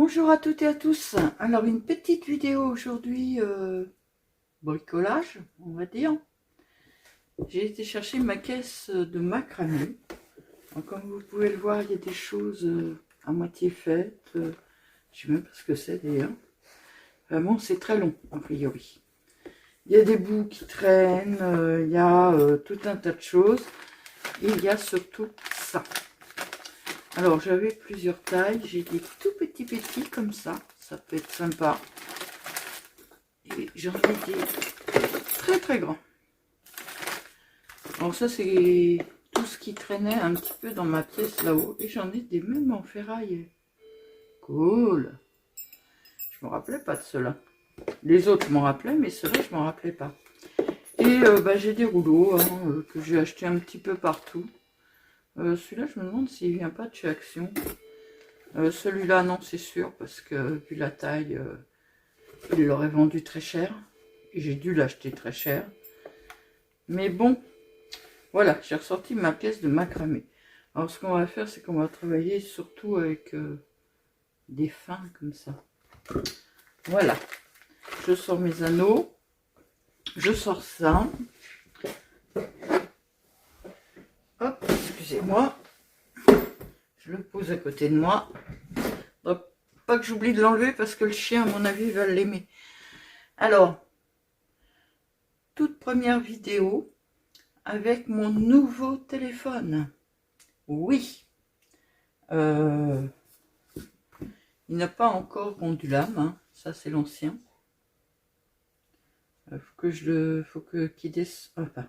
Bonjour à toutes et à tous. Alors une petite vidéo aujourd'hui, bricolage, on va dire. J'ai été chercher ma caisse de macramé. Alors, comme vous pouvez le voir, il y a des choses à moitié faites. Je ne sais même pas ce que c'est d'ailleurs. Vraiment, c'est très long, a priori. Il y a des bouts qui traînent, il y a tout un tas de choses. Et il y a surtout ça. Alors, j'avais plusieurs tailles. J'ai des tout petits comme ça. Ça peut être sympa. Et j'en ai des très grands. Alors ça, c'est tout ce qui traînait un petit peu dans ma pièce là-haut. Et j'en ai des même en ferraille. Cool. Je me rappelais pas de cela. Les autres, je m'en rappelais, mais ceux-là, je m'en rappelais pas. Et j'ai des rouleaux que j'ai acheté un petit peu partout. Celui-là, je me demande s'il vient pas de chez Action. Celui-là, non, c'est sûr, parce que vu la taille, il l'aurait vendu très cher. Et j'ai dû l'acheter très cher. Mais bon, voilà, j'ai ressorti ma pièce de macramé. Alors, ce qu'on va faire, c'est qu'on va travailler surtout avec des fins comme ça. Voilà. Je sors mes anneaux. Je sors ça. Hop, excusez-moi. Je le pose à côté de moi. Donc, pas que j'oublie de l'enlever parce que le chien, à mon avis, va l'aimer. Alors, toute première vidéo avec mon nouveau téléphone. Oui. Il n'a pas encore rendu l'âme. Hein. Ça, c'est l'ancien. Faut qu'il descende. Enfin,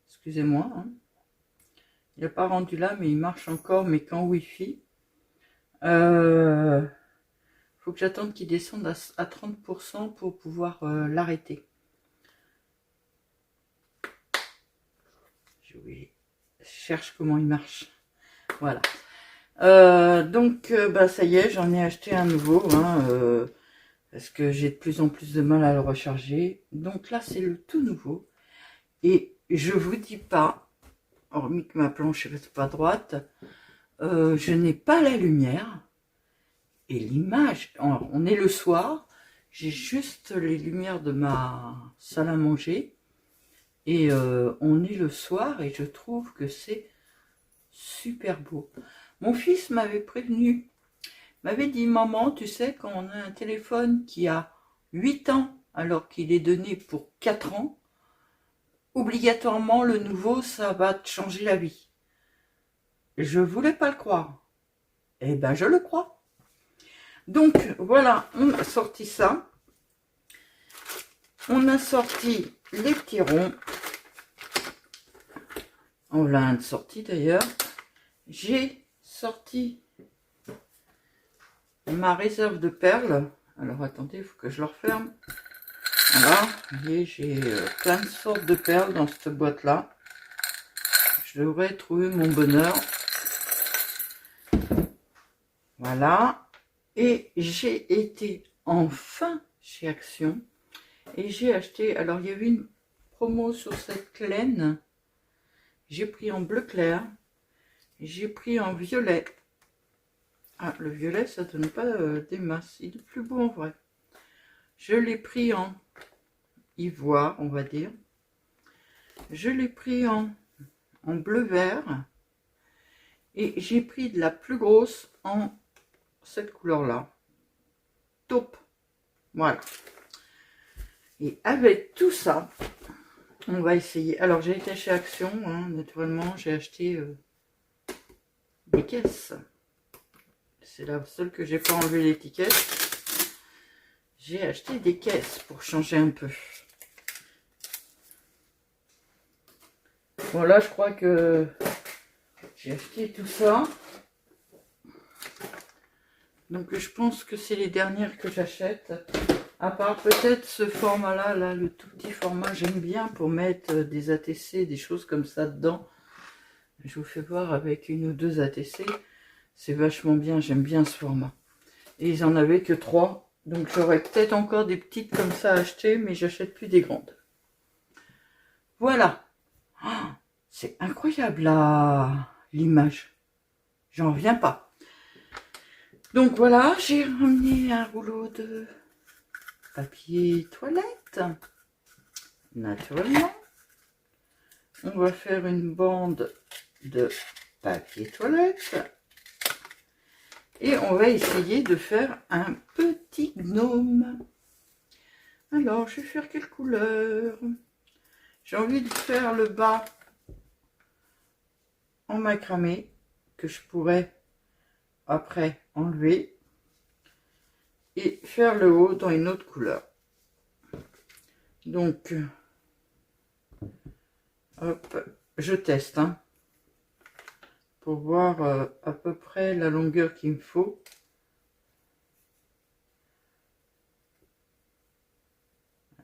excusez-moi. Hein. Il n'a pas rendu là, mais il marche encore, mais qu'en Wi-Fi. Faut que j'attende qu'il descende à 30% pour pouvoir l'arrêter. Je cherche comment il marche. Voilà. Donc, ça y est, j'en ai acheté un nouveau. Hein, parce que j'ai de plus en plus de mal à le recharger. Donc là, c'est le tout nouveau. Et je vous dis pas, hormis que ma planche n'est pas droite, je n'ai pas la lumière. Et l'image, on est le soir, j'ai juste les lumières de ma salle à manger. Et on est le soir et je trouve que c'est super beau. Mon fils m'avait prévenu, m'avait dit, maman, tu sais, quand on a un téléphone qui a 8 ans, alors qu'il est donné pour 4 ans, obligatoirement, le nouveau, ça va te changer la vie. Je voulais pas le croire. Eh ben, je le crois. Donc, voilà, on a sorti ça. On a sorti les petits ronds. On l'a sorti d'ailleurs. J'ai sorti ma réserve de perles. Alors, attendez, il faut que je le referme. Voilà, et j'ai plein de sortes de perles dans cette boîte-là. Je devrais trouver mon bonheur. Voilà. Et j'ai été enfin chez Action. Et j'ai acheté... Alors, il y avait une promo sur cette laine. J'ai pris en bleu clair. J'ai pris en violet. Ah, le violet, ça donne pas des masses. Il est plus beau en vrai. Je l'ai pris en ivoire, on va dire. Je l'ai pris en bleu vert. Et j'ai pris de la plus grosse en cette couleur-là. Taupe. Voilà. Et avec tout ça, on va essayer. Alors, j'ai été chez Action, hein, naturellement. J'ai acheté des caisses. C'est la seule que j'ai pas enlevé l'étiquette. J'ai acheté des caisses pour changer un peu. Bon, là, je crois que j'ai acheté tout ça. Donc, je pense que c'est les dernières que j'achète. À part peut-être ce format-là, là, le tout petit format, j'aime bien pour mettre des ATC, des choses comme ça dedans. Je vous fais voir avec une ou deux ATC. C'est vachement bien, j'aime bien ce format. Et ils en avaient que 3. Donc j'aurais peut-être encore des petites comme ça à acheter, mais j'achète plus des grandes. Voilà. Oh, c'est incroyable là, l'image. J'en reviens pas. Donc voilà, j'ai ramené un rouleau de papier toilette. Naturellement, on va faire une bande de papier toilette. Et on va essayer de faire un petit gnome. Alors, je vais faire quelle couleur? J'ai envie de faire le bas en macramé, que je pourrais après enlever. Et faire le haut dans une autre couleur. Donc, hop, je teste, hein, pour voir à peu près la longueur qu'il me faut.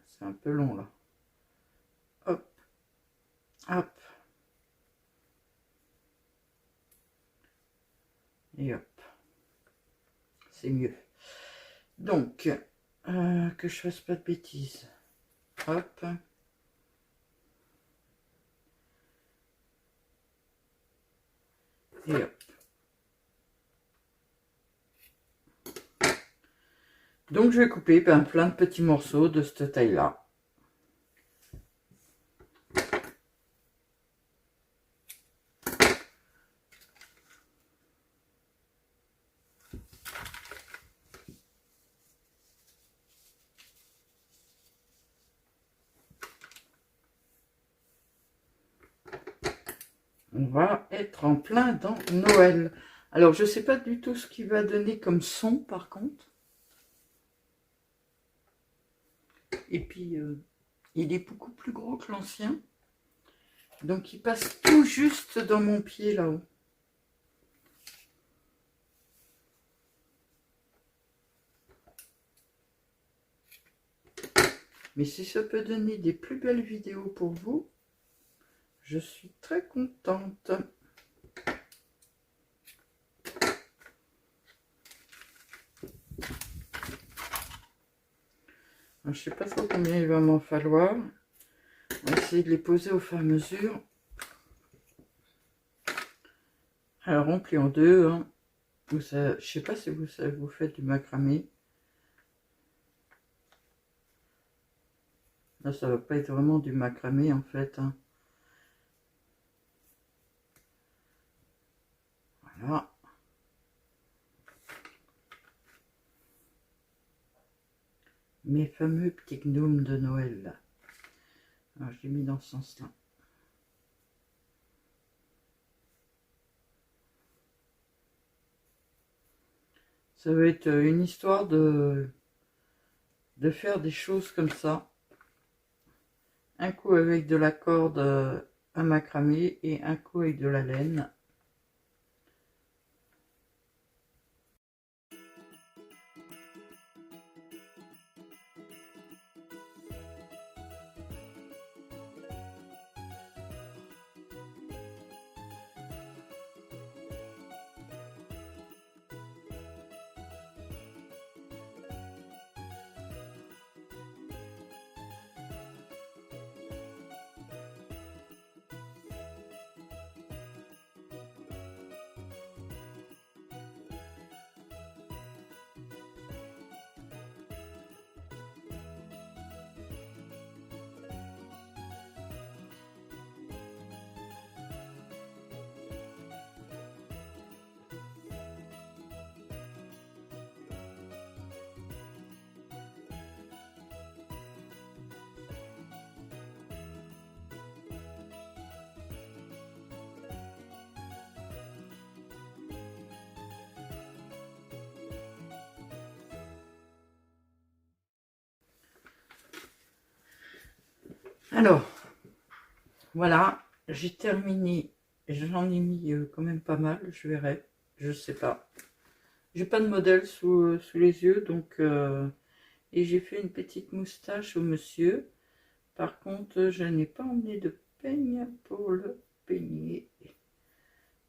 C'est un peu long là. Hop, hop. Et hop. C'est mieux. Donc, que je fasse pas de bêtises. Hop. Et hop. Donc, je vais couper plein de petits morceaux de cette taille-là. On va être en plein dans Noël. Alors, je ne sais pas du tout ce qu'il va donner comme son, par contre. Et puis, il est beaucoup plus gros que l'ancien. Donc, il passe tout juste dans mon pied, là-haut. Mais si ça peut donner des plus belles vidéos pour vous, je suis très contente. Je ne sais pas trop combien il va m'en falloir. On va essayer de les poser au fur et à mesure. Alors, on plie en deux. Hein. Je ne sais pas si vous faites du macramé. Là, ça ne va pas être vraiment du macramé, en fait. Hein. Voilà. Mes fameux petits gnomes de Noël, là. Alors, je l'ai mis dans ce sens-là. Ça va être une histoire de faire des choses comme ça. Un coup avec de la corde à macramé et un coup avec de la laine. Alors, voilà, j'ai terminé. J'en ai mis quand même pas mal, je verrai. Je sais pas. J'ai pas de modèle sous les yeux, donc... et j'ai fait une petite moustache au monsieur. Par contre, je n'ai pas emmené de peigne pour le peigner.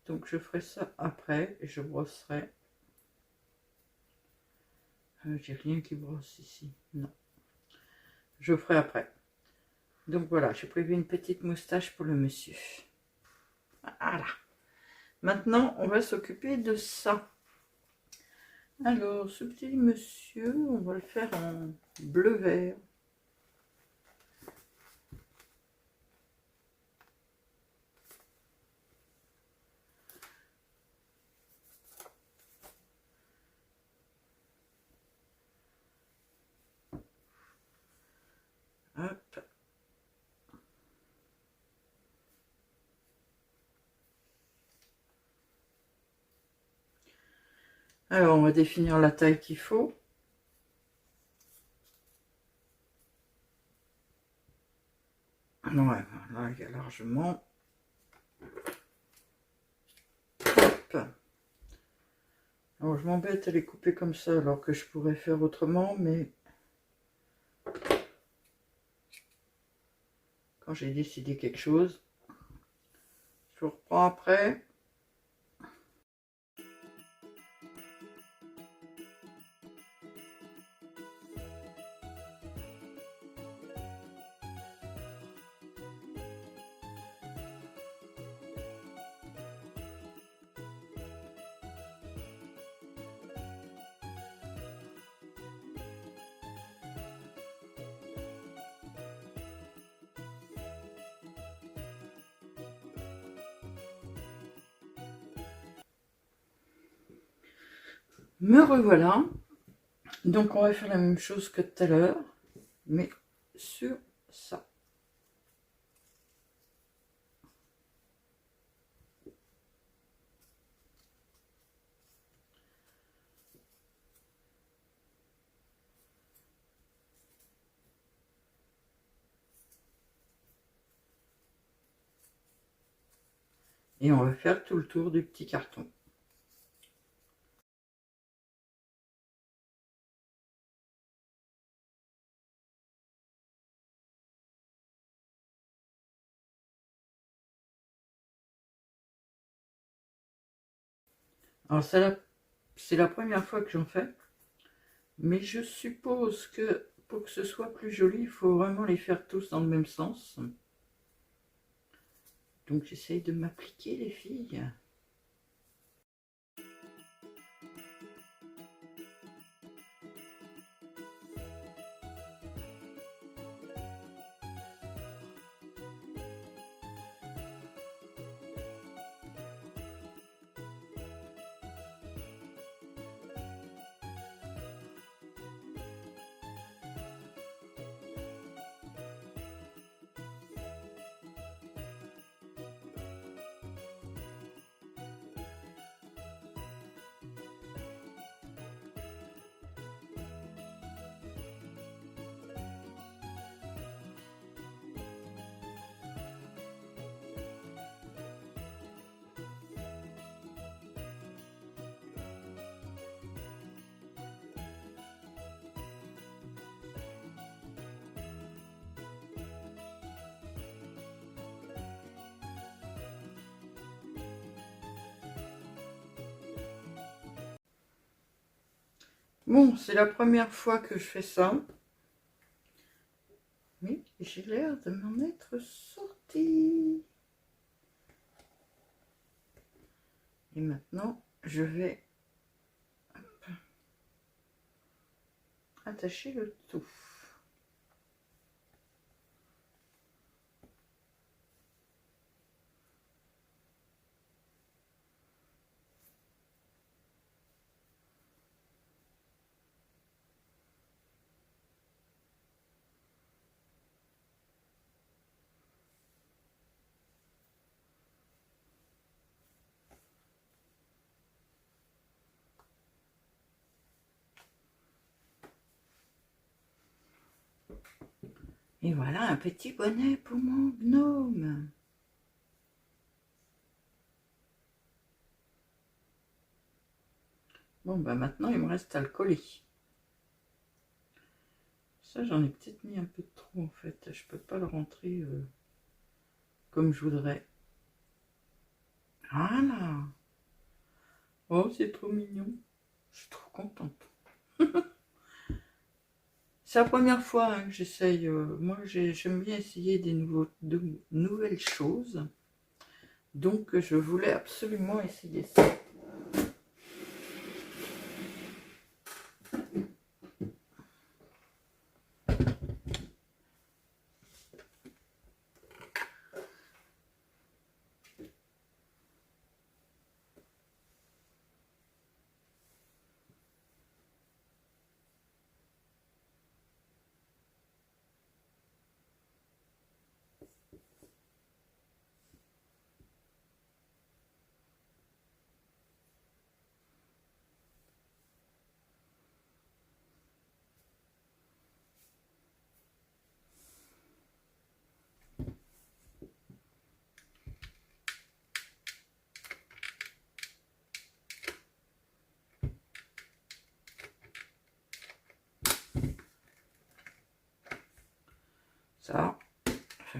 Donc, je ferai ça après et je brosserai. J'ai rien qui brosse ici. Non. Je ferai après. Donc voilà, j'ai prévu une petite moustache pour le monsieur. Voilà. Maintenant, on va s'occuper de ça. Alors, ce petit monsieur, on va le faire en bleu-vert. Hop. Alors, on va définir la taille qu'il faut. Ouais, là, il y a largement. Hop. Alors, je m'embête à les couper comme ça, alors que je pourrais faire autrement, mais quand j'ai décidé quelque chose, je reprends après. Me revoilà. Donc, on va faire la même chose que tout à l'heure, mais sur ça. Et on va faire tout le tour du petit carton. Alors, c'est la première fois que j'en fais, mais je suppose que pour que ce soit plus joli, il faut vraiment les faire tous dans le même sens. Donc, j'essaye de m'appliquer, les filles. Bon, c'est la première fois que je fais ça. Mais j'ai l'air de m'en être sortie. Et maintenant, je vais attacher le tout. Et voilà un petit bonnet pour mon gnome. Bon, bah maintenant, il me reste à le coller. Ça, j'en ai peut-être mis un peu trop, en fait. Je peux pas le rentrer comme je voudrais. Voilà. Oh, c'est trop mignon. Je suis trop contente. C'est la première fois hein, que j'essaye. Moi, j'aime bien essayer de nouvelles choses. Donc, je voulais absolument essayer ça.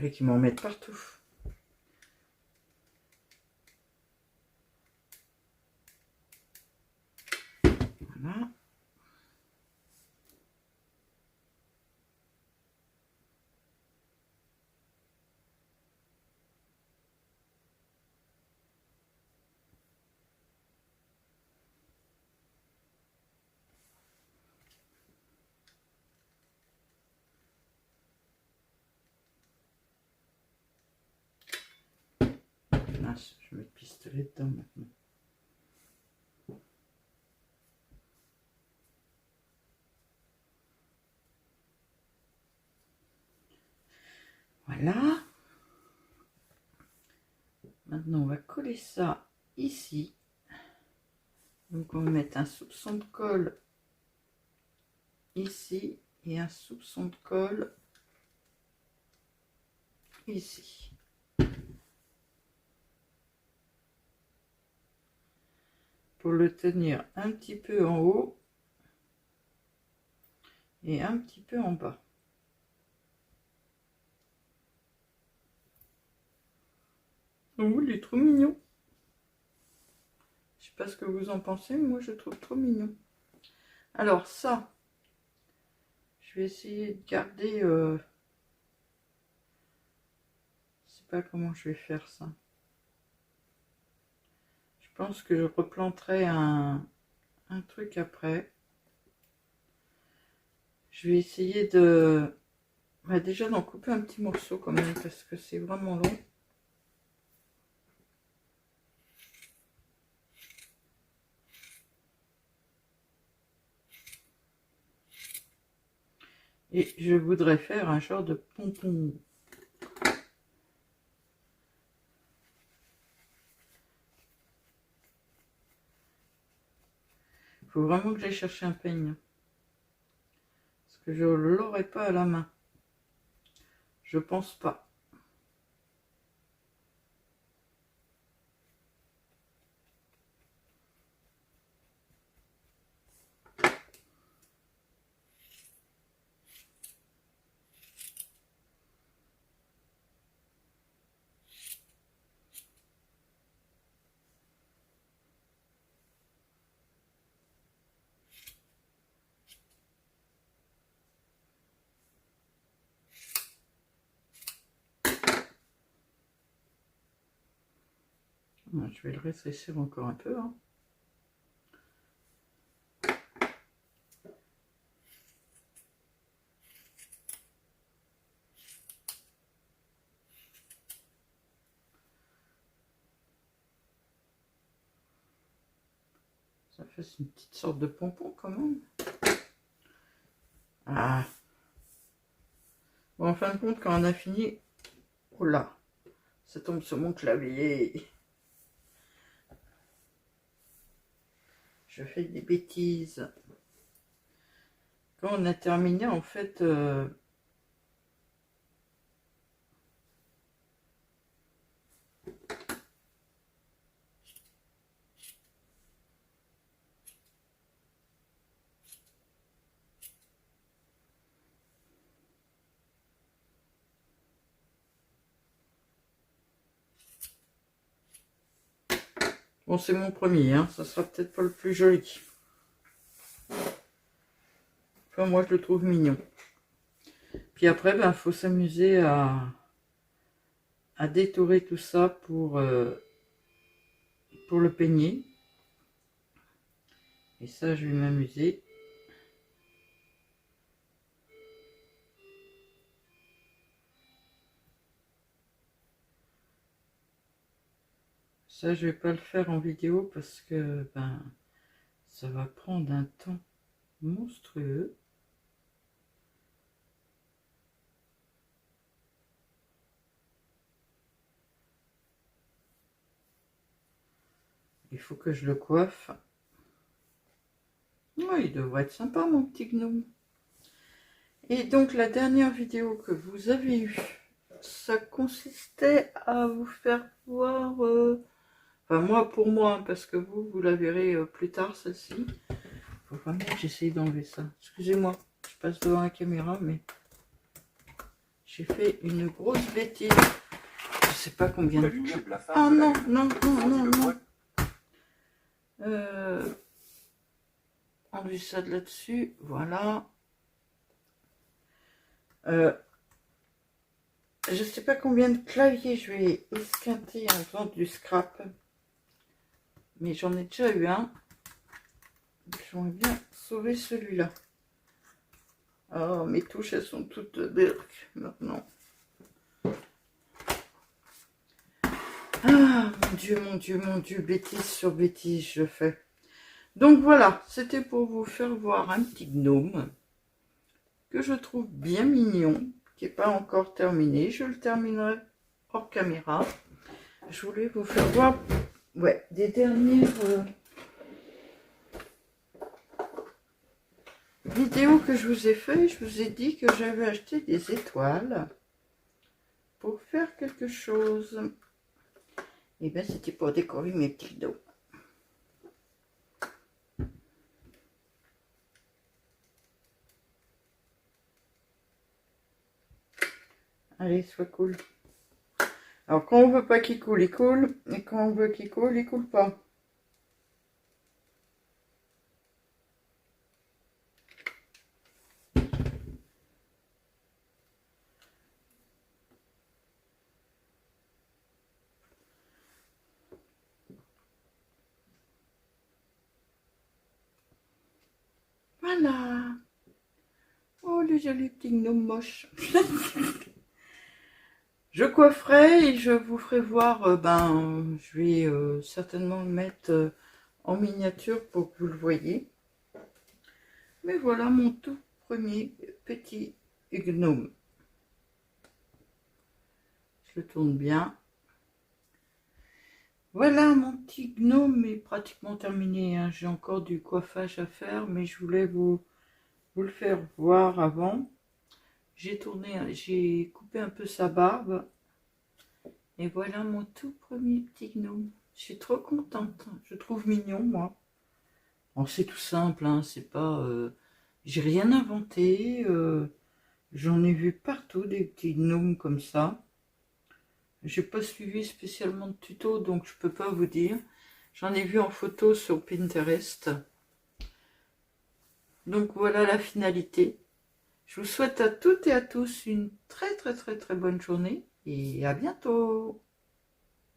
fallait qu'ils m'en mettent partout. Voilà. Mince, je vais mettre le pistolet dedans maintenant. Voilà. Maintenant, on va coller ça ici. Donc, on va mettre un soupçon de colle ici et un soupçon de colle ici. Pour le tenir un petit peu en haut et un petit peu en bas. Oh, il est trop mignon. Je sais pas ce que vous en pensez, mais moi je trouve trop mignon. Alors ça, je vais essayer de garder... je sais pas comment je vais faire ça. Je pense que je replanterai un truc après. Je vais essayer de... Bah, déjà d'en couper un petit morceau quand même, parce que c'est vraiment long. Et je voudrais faire un genre de pompon. Il faut vraiment que j'aille chercher un peigne. Parce que je ne l'aurai pas à la main. Je pense pas. Je vais le rétrécir encore un peu. Hein. Ça fait une petite sorte de pompon quand même. Ah. Bon, en fin de compte, quand on a fini... Oh là, ça tombe sur mon clavier. Je fais des bêtises. Quand on a terminé, en fait... Bon, c'est mon premier, hein. Ça sera peut-être pas le plus joli. Enfin, moi, je le trouve mignon. Puis après, ben, faut s'amuser à détourer tout ça pour le peigner. Et ça, je vais m'amuser. Ça, je vais pas le faire en vidéo parce que ben, ça va prendre un temps monstrueux. Il faut que je le coiffe. Oh, il devrait être sympa, mon petit gnome. Et donc, la dernière vidéo que vous avez eue, ça consistait à vous faire voir... Enfin, moi, pour moi, hein, parce que vous la verrez plus tard, celle-ci. Il faut vraiment que j'essaye d'enlever ça. Excusez-moi, je passe devant la caméra, mais J'ai fait une grosse bêtise. Je sais pas combien de temps. Ah non, non, non, non, non. Enlever ça de là-dessus. Voilà. Je sais pas combien de claviers je vais esquinter en faisant du scrap. Mais j'en ai déjà eu un. J'aimerais bien sauver celui-là. Oh, mes touches, elles sont toutes berk maintenant. Ah, mon Dieu, mon Dieu, mon Dieu, bêtise sur bêtise, je fais. Donc voilà, c'était pour vous faire voir un petit gnome que je trouve bien mignon, qui n'est pas encore terminé. Je le terminerai hors caméra. Je voulais vous faire voir des dernières vidéos que je vous ai fait. Je vous ai dit que j'avais acheté des étoiles pour faire quelque chose. Et bien c'était pour décorer mes petits dos. Allez, sois cool. Alors quand on veut pas qu'il coule, il coule. Et quand on veut qu'il coule, il coule pas. Voilà. Oh, le joli petit gnome moche. Je coifferai et je vous ferai voir, je vais certainement le mettre en miniature pour que vous le voyez. Mais voilà mon tout premier petit gnome. Je le tourne bien. Voilà, mon petit gnome est pratiquement terminé, hein. J'ai encore du coiffage à faire, mais je voulais vous le faire voir avant. J'ai coupé un peu sa barbe. Et voilà mon tout premier petit gnome. Je suis trop contente. Je trouve mignon, moi. Bon, c'est tout simple, hein. C'est pas... j'ai rien inventé. J'en ai vu partout des petits gnomes comme ça. J'ai pas suivi spécialement de tuto, donc je peux pas vous dire. J'en ai vu en photo sur Pinterest. Donc voilà la finalité. Je vous souhaite à toutes et à tous une très très très très bonne journée et à bientôt.